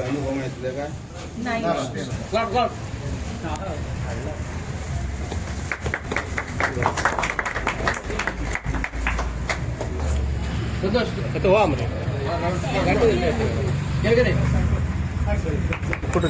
अनुभव माहिती का तो वा म्हणे फोटो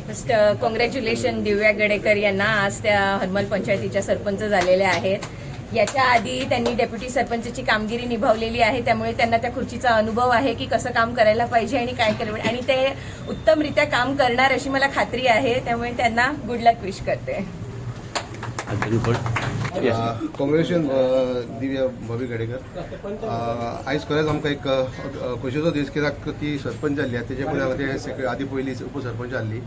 फर्स्ट कॉंग्रॅच्युलेशन दिव्या गडेकर यांना. आज त्या हनुमान पंचायतीच्या सरपंच झालेल्या आहेत. याच्या आधी त्यांनी डेप्युटी सरपंचची कामगिरी निभावलेली आहे, त्यामुळे त्यांना त्या खुर्चीचा अनुभव आहे की कसं काम करायला पाहिजे आणि काय केलं, आणि ते उत्तमरित्या काम करणार अशी मला खात्री आहे. त्यामुळे त्यांना गुड लक विश करते. कॉंग्रॅच्युलेशन दिव्या भाभी गडेकर. आयज खरेंच आमकां एक खोशयेचो दीस, कित्याक ती सरपंच जाल्ली तेजे पयलीं आदी पयली उपसरपंच जाल्ली,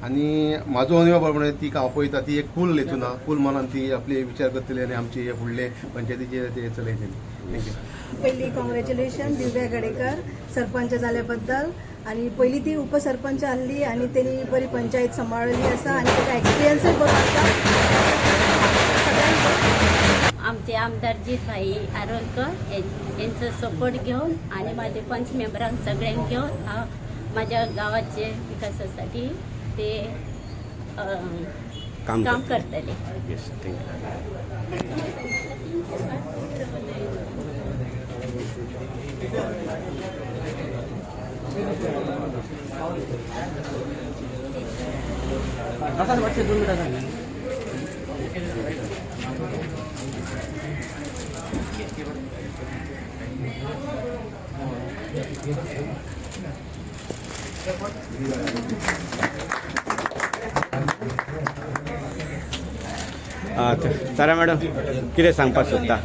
आनी म्हाजो अनुभव प्रमाणे ती हांव पळयता ती एक कूल हेतून कूल मनान ती आपले विचार करतली आनी आमची हे फुडले पंचायतीचे ते चलयतली. थँक्यू. पहिली कॉंग्रॅच्युलेशन दिव्या गडेकर सरपंच जाल्याबद्दल. आणि पहिली ती उपसरपंच आसली आणि त्यांनी बरी पंचायत सांबाळली आसा आणि ताका एक्सपिरियन्सय बरो आसा. आमचे आमदार भाई आरोलकर यांचा सपोर्ट घेऊन आणि माझे पंच मेंबरांक सगळ्यांक घेऊन हांव माझ्या गावाचे विकासासाठी ते काम करतले. तारा मॅडम कितें सांगपाक सोदता?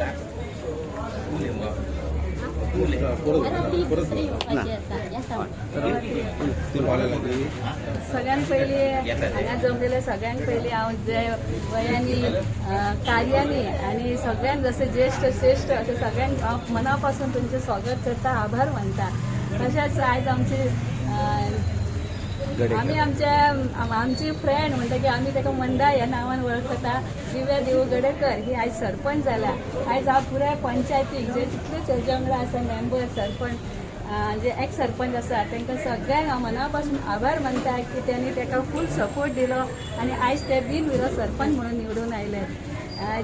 सगळ्यात पयली हांगा जमलेले सगळ्यात पयली हांव जे वयांनी कार्यांनी आणि सगळ्यांक जसे ज्येष्ठ श्रेष्ठ असे सगळ्यांक हांव मनापासून तुमचे स्वागत करता, आभार मानता. तशेंच आयज आमची फ्रेंड म्हणटा की आमी ताका मंदा ह्या नांवान वळखता. दिव्या देव गडेकर ही आयज सरपंच जाला. आयज हांव पुराय पंचायतीक जे जितलेच हेजे वांगडा आसा मेंबर सरपंच जे एक्स सरपंच आसा तांकां सगळ्यांक हांव मनापासून आभार मानता की त्यांनी ताका फूल सपोर्ट दिलो आणि आयज ते बिनविरोध सरपंच म्हणून निवडून आयले.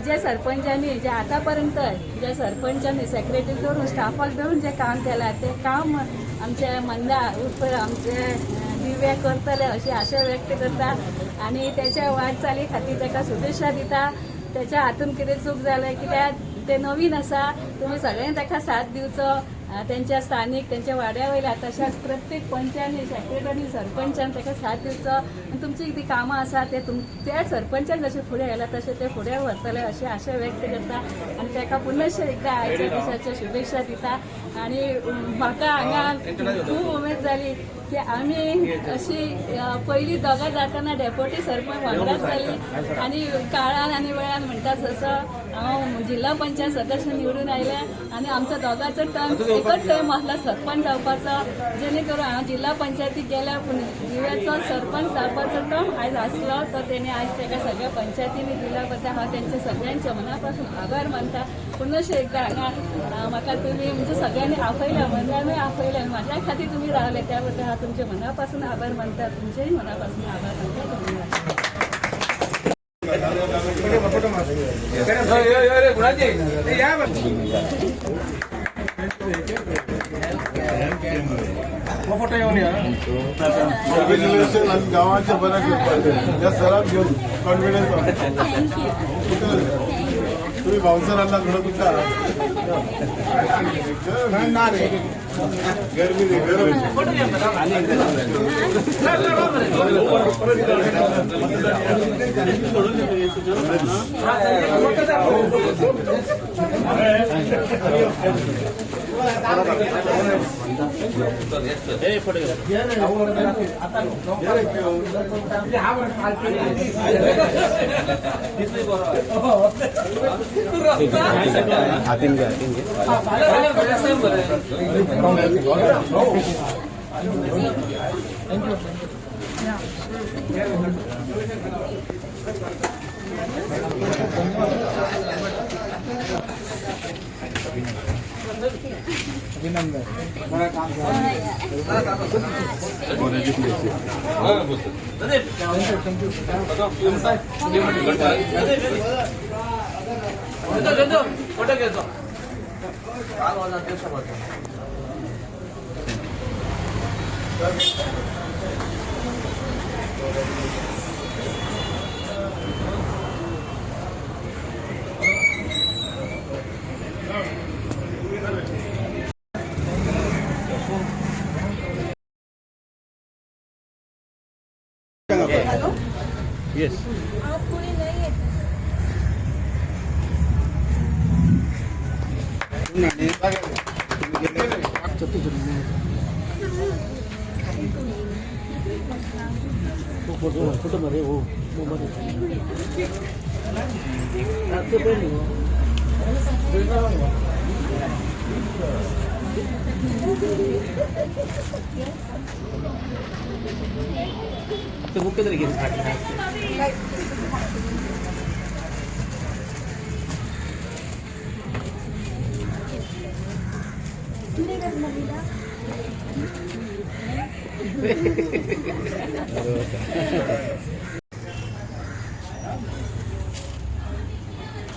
जे सरपंचांनी जे आतापर्यंत ज्या सरपंचांनी सेक्रेटरी धरून स्टाफाक धरून जे काम केलां ते काम आमचे मंदा उर्फ आमचे दिव्या करतले अशी आशा व्यक्त करता आणि त्याच्या वाटचाली खातीर ताका शुभेच्छा दिता. त्याच्या हातून कितें चूक जालें कित्याक ते नवीन आसा, तुम्ही सगळ्यांनी ताका साथ दिवचो. त्यांच्या स्थानिक त्यांच्या वाड्या वयल्या तशाच प्रत्येक पंचांनी सेक्रेटरी सरपंचान ताका साथ दिवचो आणि तुमची कितें कामां आसा ते त्या सरपंचान जशे फुडें गेला तशे ते फुडें व्हरतले अशी आशा व्यक्त करता आणि ताका पुनश्च एकदा आयच्या दिसाच्या शुभेच्छा दिता. आणि म्हाका हांगा खूब उमेद जाली की आमी अशी पयलीं दोगां जाताना डेप्युटी सरपंच वांगडाच जाली आणि काळान आणि वेळान म्हणटा तसं हांव जिल्हा पंचायत सदस्य निवडून आयले आणि आमचो दोगांचो टर्म एकच टायम आसला सरपंच जावपाचो, जेणे करून हांव जिल्हा पंचायतीक गेल्या पूण दिव्याचो सरपंच जावपाचो टर्म आयज आसलो तो तेणे आयज ताका सगळ्या पंचायतींनी दिल्या बद्दल हांव तेंचे सगळ्यांचे मनापासून आभार मानता. पुनश्च एकदा हांगा म्हाका तुमी म्हणजे सगळ्यांनी आपयल्या मंडळानूय आपयल्या म्हाज्या खातीर तुमी रावले त्या बद्दल हांव तुमचे मनापासून आभार मानता. तुमचेही मनापासून आभार मानता. धन्यवाद. गावाच्या बऱ्याच सराव घेऊन कॉन्फिडन्स तुम्ही बाउन्सर आणला थोडं तुमचा गरमी हातीन घे येस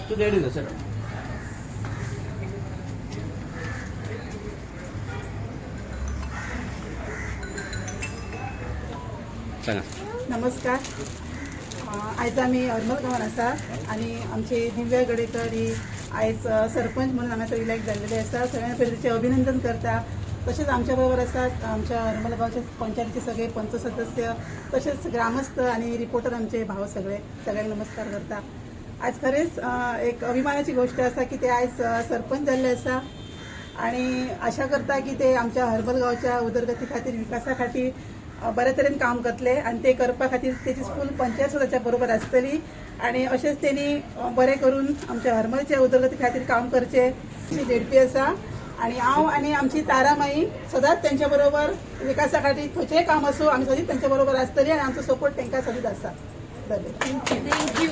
तू रेडी ना सर सांगा नमस्कार. आयज आमी हरमल गांवांत आसा आनी आमची दिव्या गडेकर ही आयज सरपंच म्हणून हांगासर इलेक्ट जाल्लेली आसा. सगळ्यां पयलीं तिचें अभिनंदन करता. तशेंच आमच्या बरोबर आसात आमच्या हरमल गांवचे पंचायतीचे सगळे पंच सदस्य, तशेंच ग्रामस्थ आनी रिपोर्टर आमचे भाव सगळ्यांक नमस्कार करता. आज खरेंच एक अभिमानाची गोष्ट आसा की ते आयज सरपंच जाल्ले आसा आनी आशा करता की ते आमच्या हरमल गांवच्या उदरगती खातीर विकासा खातीर बऱ्या तरेन काम करतले आनी ते करपा खातीर तेची फूल पंचायत सुद्दां ताच्या बरोबर आसतली आनी अशेंच तेणी बरें करून आमच्या हरमलच्या उदरगती खातीर काम करचें झेडपी आसा. आनी हांव आनी आमची तारामाई सदांच तेंच्या बरोबर विकासा खातीर खंयचेंय काम आसूं आमी सदांच तेंच्या बरोबर आसतली आनी आमचो सपोर्ट तांकां सदांच आसा. धन्यवाद.